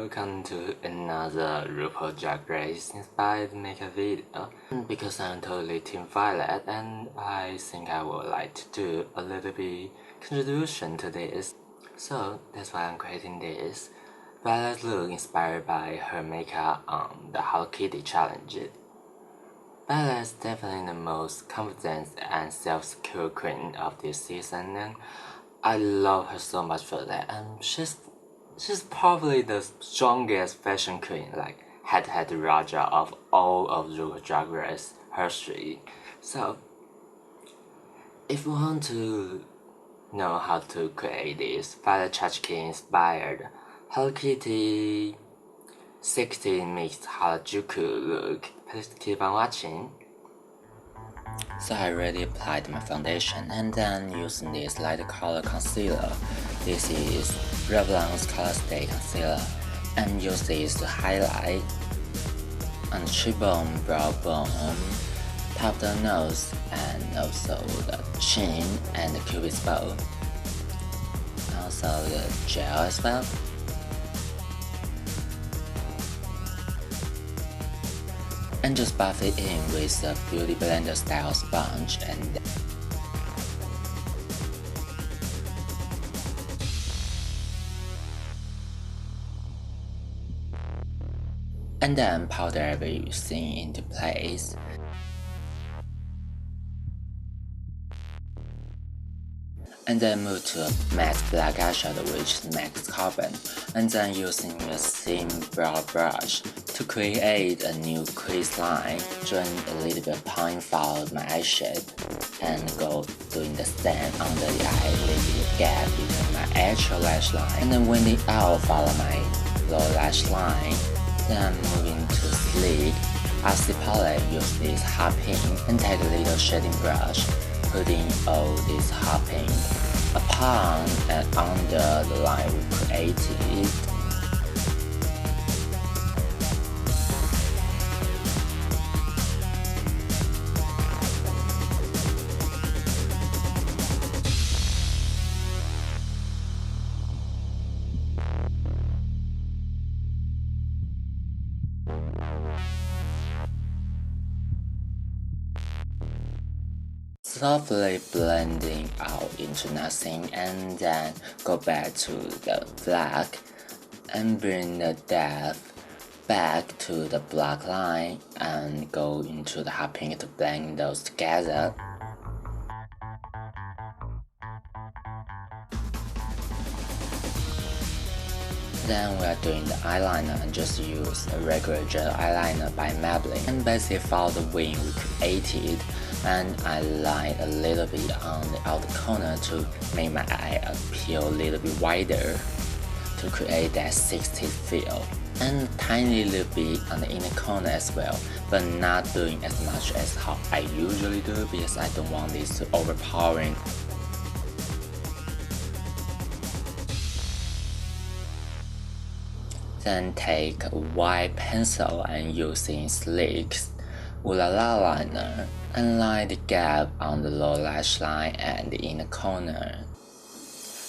welcome to another RuPaul Drag Race inspired makeup video. Because I'm totally Team Violet and I think I would like to do a little bit contribution to this. So that's why I'm creating this. Violet's look inspired by her makeup on the Hello Kitty challenge. Violet is definitely the most confident and self-secure queen of this season, and I love her so much for that. And she's probably the strongest fashion queen, like head-to-head Raja of all of RuPaul Drag Race history. So, if you want to know how to create this Violet Chachki inspired Hello Kitty 60's mixed Harajuku look, please keep on watching. So I already applied my foundation and then using this lighter color concealer. This is Revlon's Color Stay Concealer, and use this to highlight on the cheekbone, brow bone, top of the nose, and also the chin and the cupid's bow. Also the gel as well. And just buff it in with a Beauty Blender style sponge and then powder everything into place. And then move to a matte black eyeshadow, which is matte carbon, and then using a thin brow brush to create a new crease line, join a little bit point follow my eye shape, and go doing the same under the eye, leaving a gap between my actual lash line, and then when the out follow my lower lash line. Then moving to sleek, as the palette, use this hot pink and take a little shading brush, putting all this hot pink upon and under the line we created. Softly blending out into nothing, and then go back to the black and bring the depth back to the black line and go into the hot pink to blend those together. Then we are doing the eyeliner and just use a regular gel eyeliner by Maybelline and basically follow the wing we created, and I line a little bit on the outer corner to make my eye appear a little bit wider to create that 60s feel, and tiny little bit on the inner corner as well, but not doing as much as how I usually do because I don't want this to overpowering. Then take a white pencil and using sleek Ooh La La liner and line the gap on the lower lash line and the inner corner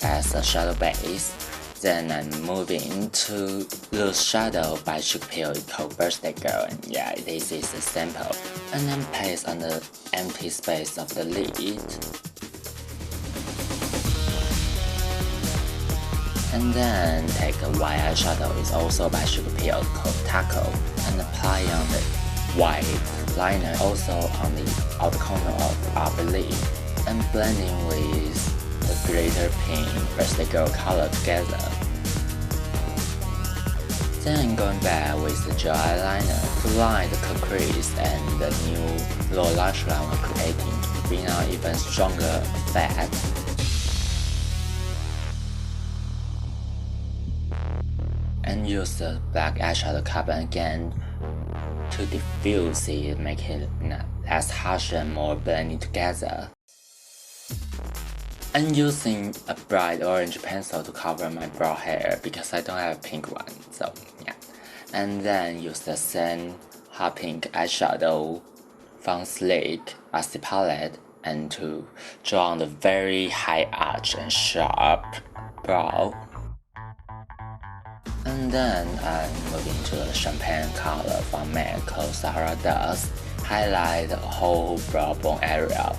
as a shadow base. Then I'm moving to Loose Shadow by Sugarpill called Birthday Girl, and yeah, this is a sample, and then paste on the empty space of the lid. And then take a white eyeshadow, is also by Sugarpill called TAKO, and apply on the white liner also on the outer corner of upper lid, and blending with the glitter pink Birthday Girl color together. Then going back with the gel eyeliner to line the crease and the new lower lash line we're creating to bring out even stronger effect. And use the black eyeshadow carbon again to diffuse it, make it less harsh and more blended together. And using a bright orange pencil to cover my brow hair because I don't have a pink one, so yeah. And then use the same hot pink eyeshadow from Sleek as the palette and to draw on the very high arch and sharp brow. And then I'm moving to the champagne color from MAC called Sahara Dust. Highlight the whole brow bone area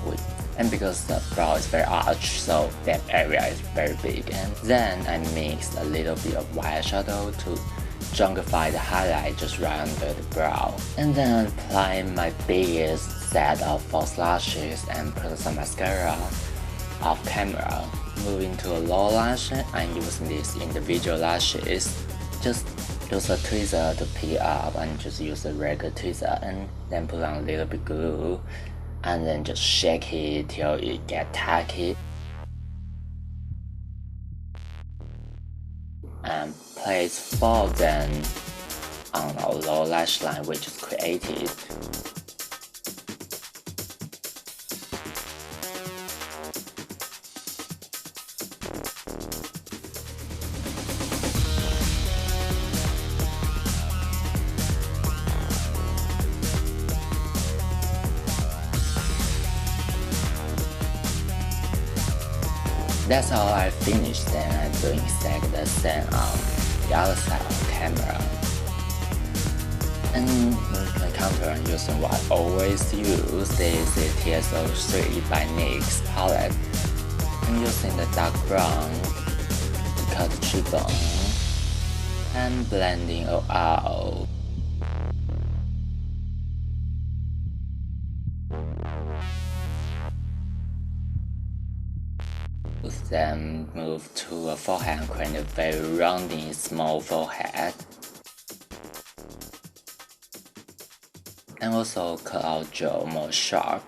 and because the brow is very arched, so that area is very big. And then I mix a little bit of white eyeshadow to junglify the highlight just right under the brow. And then apply my biggest set of false lashes and put some mascara off camera. Moving to a lower lash, I'm using these individual lashes. Just use a tweezer to pick it up and just use a regular tweezer and then put on a little bit glue and then just shake it till it gets tacky. And place 4 of them on our lower lash line we just created. That's how I finished, then I'm doing exactly the same on the other side of the camera. And the contour I'm using what I always use, this is TSO3 by NYX palette. I'm using the dark brown to cut the cheekbone and blending it out. Then move to a forehead and create a very rounding small forehead. And also cut out jaw more sharp.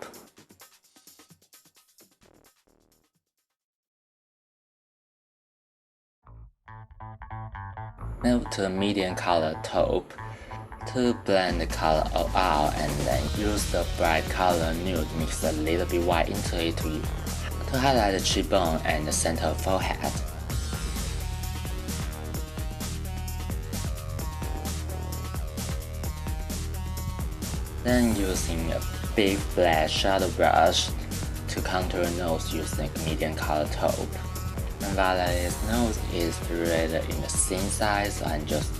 Move to a medium color taupe to blend the color out and then use the bright color nude, mix a little bit white into it to highlight the cheekbone and the center of forehead. Then using a big black shadow brush to contour nose using medium color taupe. And while this nose is really in the thin size, so I'm just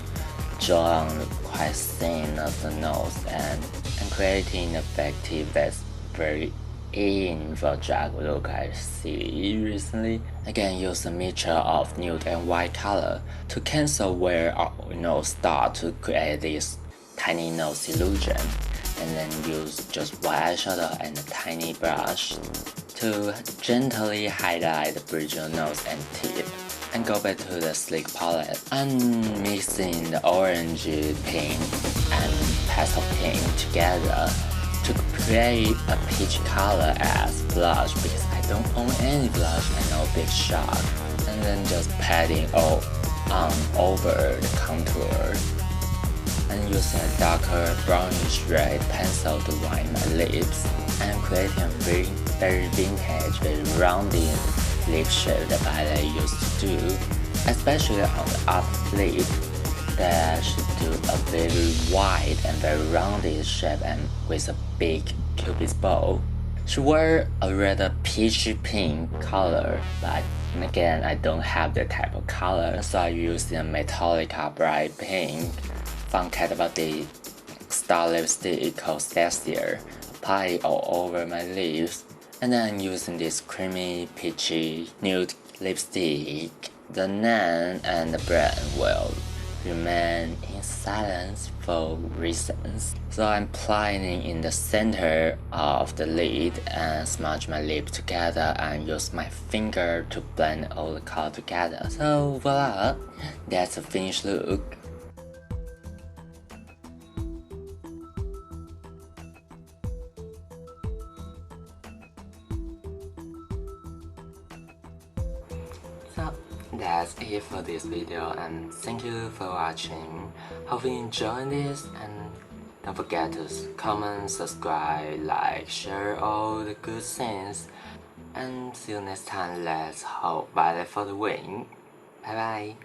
drawing quite thin of the nose and creating an effective that's very in for drag look I see recently. Again, use a mixture of nude and white color to cancel where our nose start to create this tiny nose illusion. And then use just white eyeshadow and a tiny brush to gently highlight the bridge of nose and teeth. And go back to the sleek palette. I'm mixing the orange pink and pastel pink together to create a peach color as blush because I don't own any blush and no big shot. And then just padding all on over the contour. And using a darker brownish red pencil to line my lips. And creating a very vintage, very rounded lip shape that I used to do, especially on the upper lip. That I should do a very wide and very rounded shape and with a big cupid's bow. She wore a rather peachy pink color, but again I don't have that type of color, so I used a Metallica bright pink from Kat Von D star lipstick called Sexier. Apply it all over my lips, and then I'm using this creamy peachy nude lipstick. The name and the brand will remain in silence for reasons. So I'm applying in the center of the lid and smudge my lip together and use my finger to blend all the color together. So voila, that's a finished look. So that's it for this video and thank you for watching. Hope you enjoyed this and don't forget to comment, subscribe, like, share all the good things. And see you next time. Let's hope Violet for the win. Bye bye.